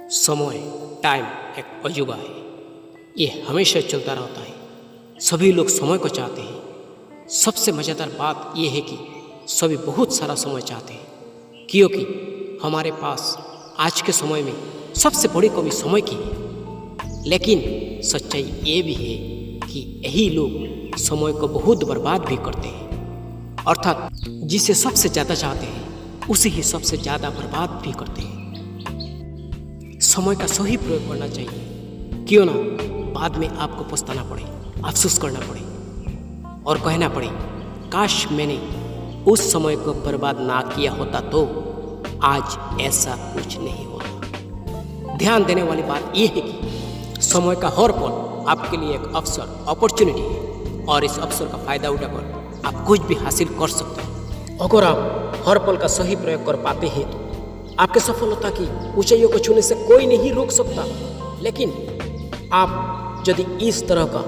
समय टाइम एक अजूबा है। ये हमेशा चलता रहता है। सभी लोग समय को चाहते हैं। सबसे मज़ेदार बात यह है कि सभी बहुत सारा समय चाहते हैं, क्योंकि हमारे पास आज के समय में सबसे बड़ी कमी समय की है। लेकिन सच्चाई ये भी है कि यही लोग समय को बहुत बर्बाद भी करते हैं, अर्थात जिसे सबसे ज़्यादा चाहते हैं उसे ही सबसे ज़्यादा बर्बाद भी करते हैं। समय का सही प्रयोग करना चाहिए, क्यों ना बाद में आपको पछताना पड़े, अफसोस करना पड़े और कहना पड़े काश मैंने उस समय को बर्बाद ना किया होता तो आज ऐसा कुछ नहीं होता। ध्यान देने वाली बात यह है कि समय का हर पल आपके लिए एक अवसर, अपॉर्चुनिटी है और इस अवसर का फायदा उठाकर आप कुछ भी हासिल कर सकते हैं। अगर आप हर पल का सही प्रयोग कर पाते हैं तो आपके सफलता की ऊंचाइयों को छूने से कोई नहीं रोक सकता। लेकिन आप यदि इस तरह का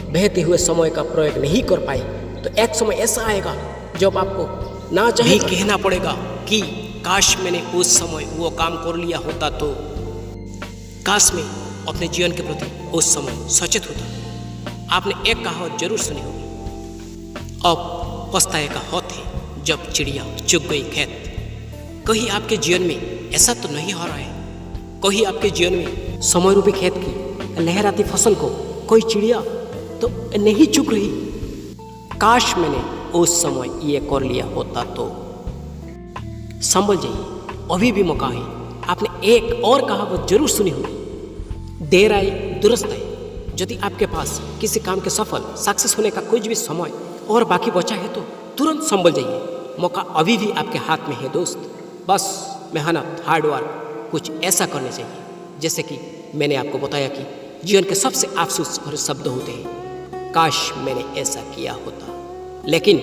बहते हुए समय का प्रयोग नहीं कर पाए तो एक समय ऐसा आएगा जब आपको ना चाहे कहना पड़ेगा कि काश मैंने उस समय वो काम कर लिया होता तो, काश मैं अपने जीवन के प्रति उस समय सचेत होता। आपने एक कहावत जरूर सुनी होगी, अब पछताए का होत है जब चिड़िया चुग गई खेत। कहीं आपके जीवन में ऐसा तो नहीं हो रहा है, कहीं आपके जीवन में समय रूपी खेत की लहराती फसल को कोई चिड़िया तो नहीं चुग रही। काश मैंने उस समय ये कर लिया होता तो। संभल जाइए, अभी भी मौका है। आपने एक और कहावत जरूर सुनी होगी, देर आए दुरुस्त आए। यदि आपके पास किसी काम के सफल सक्सेस होने का कुछ भी समय और बाकी बचा है तो तुरंत संभल जाइए, मौका अभी भी आपके हाथ में है दोस्त। बस मेहनत, हार्डवर्क कुछ ऐसा करने चाहिए। जैसे कि मैंने आपको बताया कि जीवन के सबसे अफसोस भरे शब्द होते हैं, काश मैंने ऐसा किया होता। लेकिन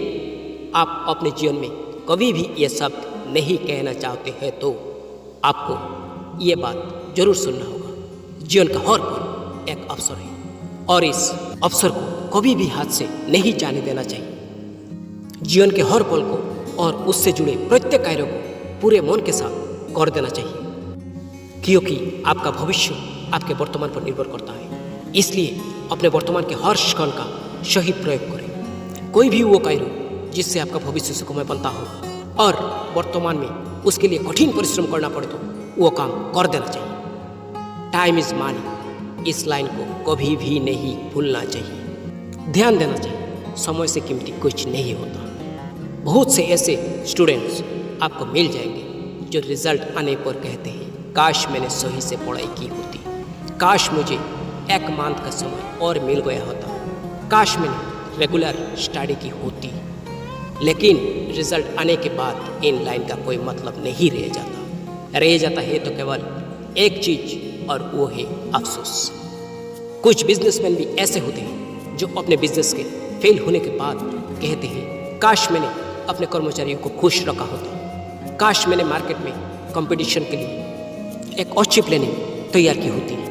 आप अपने जीवन में कभी भी ये शब्द नहीं कहना चाहते हैं तो आपको ये बात जरूर सुनना होगा। जीवन का हर पल एक अवसर है और इस अवसर को कभी भी हाथ से नहीं जाने देना चाहिए। जीवन के हर पल को और उससे जुड़े प्रत्येक कार्यों को पूरे मन के साथ कर देना चाहिए, क्योंकि आपका भविष्य आपके वर्तमान पर निर्भर करता है। इसलिए अपने वर्तमान के हर क्षण का सही प्रयोग करें। कोई भी वो कार्य जिससे आपका भविष्य सुखमय बनता हो और वर्तमान में उसके लिए कठिन परिश्रम करना पड़े तो वो काम कर देना चाहिए। टाइम इज मनी, इस लाइन को कभी भी नहीं भूलना चाहिए। ध्यान देना चाहिए, समय से कीमती कुछ नहीं होता। बहुत से ऐसे स्टूडेंट्स आपको मिल जाएंगे जो रिजल्ट आने पर कहते हैं काश मैंने सही से पढ़ाई की होती, काश मुझे एक मंथ का समय और मिल गया होता, काश मैंने रेगुलर स्टडी की होती। लेकिन रिजल्ट आने के बाद इन लाइन का कोई मतलब नहीं रह जाता। रह जाता है तो केवल एक चीज और वो है अफसोस। कुछ बिजनेसमैन भी ऐसे होते हैं जो अपने बिजनेस के फेल होने के बाद कहते हैं काश मैंने अपने कर्मचारियों को खुश रखा होता, काश मैंने मार्केट में कंपटीशन के लिए एक अच्छी प्लानिंग तैयार की होती।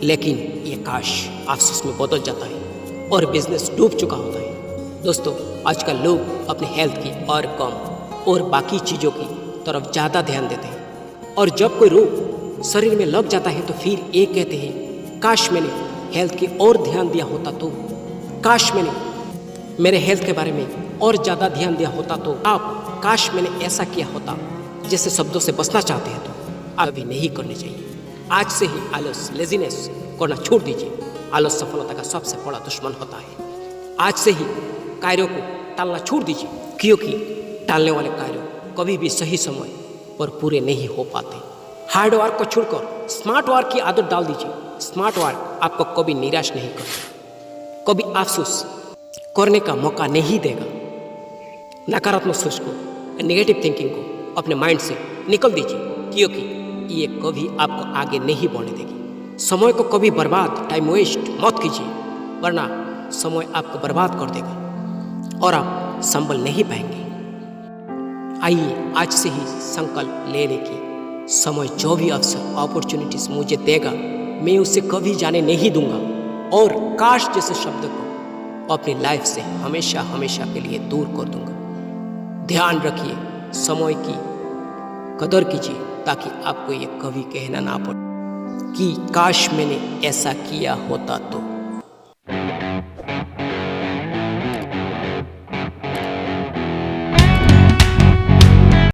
लेकिन ये काश अफसोस में बदल जाता है और बिजनेस डूब चुका होता है। दोस्तों, आजकल लोग अपने हेल्थ की और कम और बाकी चीज़ों की तरफ ज़्यादा ध्यान देते हैं, और जब कोई रोग शरीर में लग जाता है तो फिर ये कहते हैं काश मैंने हेल्थ की और ध्यान दिया होता तो, काश मैंने मेरे हेल्थ के बारे में और ज़्यादा ध्यान दिया होता तो। आप काश मैंने ऐसा किया होता जैसे शब्दों से बचना चाहते हैं तो अभी नहीं करने चाहिए। आज से ही आलस, लेजीनेस करना छोड़ दीजिए। आलस सफलता का सबसे बड़ा दुश्मन होता है। आज से ही कार्यों को टालना छोड़ दीजिए, क्योंकि टालने वाले कार्य कभी भी सही समय पर पूरे नहीं हो पाते। हार्ड वर्क को छोड़कर स्मार्ट वर्क की आदत डाल दीजिए। स्मार्ट वर्क आपको कभी निराश नहीं करता, कभी अफसोस करने का मौका नहीं देगा। नकारात्मक सोच को, नेगेटिव थिंकिंग को अपने माइंड से निकल दीजिए, क्योंकि ये कभी आपको आगे नहीं बढ़ने देगी। समय को कभी बर्बाद, टाइम वेस्ट मत कीजिए, वरना समय आपको बर्बाद कर देगा और आप संभल नहीं पाएंगे। आइए आज से ही संकल्प ले लें कि समय जो भी अवसर, अपॉर्चुनिटीज मुझे देगा मैं उसे कभी जाने नहीं दूंगा और काश जैसे शब्द को अपनी लाइफ से हमेशा हमेशा के लिए दूर कर दूंगा। ध्यान रखिए, समय की कदर कीजिए ताकि आपको ये कभी कहना ना पड़े कि काश मैंने ऐसा किया होता तो।